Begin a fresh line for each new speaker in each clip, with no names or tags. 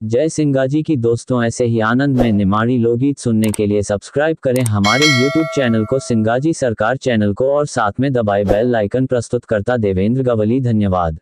जय सिंगाजी की दोस्तों, ऐसे ही आनंद में निमाड़ी लोकगीत सुनने के लिए सब्सक्राइब करें हमारे YouTube चैनल को, सिंगाजी सरकार चैनल को, और साथ में दबाए बेल आइकन। प्रस्तुतकर्ता देवेंद्र गवली। धन्यवाद।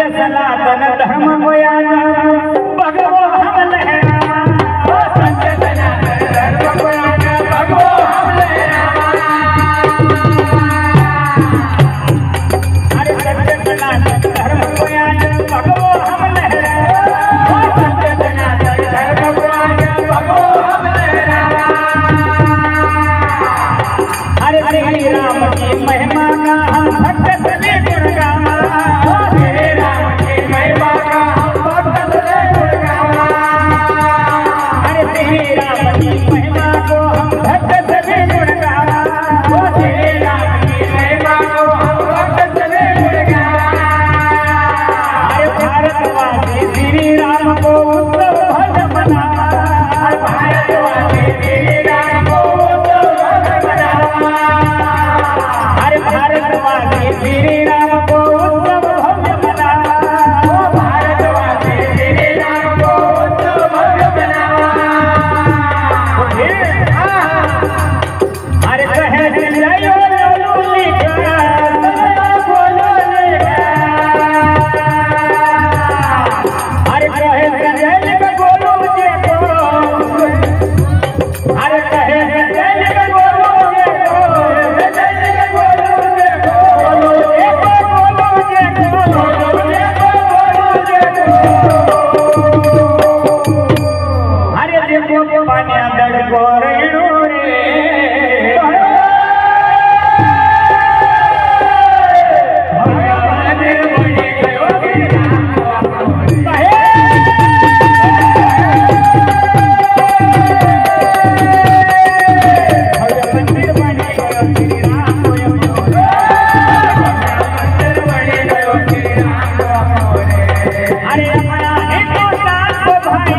सनातन धर्म भगवो हम हरे श्री राम की महिमा का हम भक्त सभी गुण गावा। श्री राम की महिमा का हम भक्त सभी गुण गावा। हरे श्री राम की महिमा को हम भक्त सभी गुण गावा। श्री राम की महिमा को हम भक्त सभी गुण गावा। हरे भारतवासी श्री राम को उत्सव भव्य मनावा। भारतवासी श्री राम को उत्सव भव्य मनावा। भारतवासी श्री राम को उत्सव भव्य मनावा। भारतवासी श्री राम को उत्सव भव्य मनावा। अरे कहे जयो लोलिका बोलो लेगा। अरे कहे जय बोलो देखो। अरे कहे जय बोलो देखो। पानिया दड़को रेणु रे भगवान बड़ी गयो मंदिर बनी गयो श्री राम अरे अपना हिंदुस्तान को भाई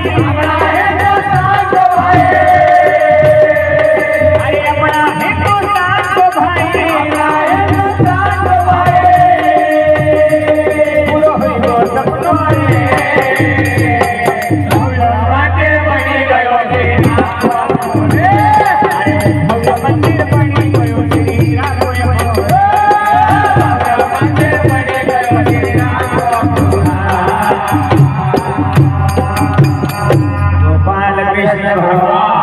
गोपाल कृष्ण भगवान।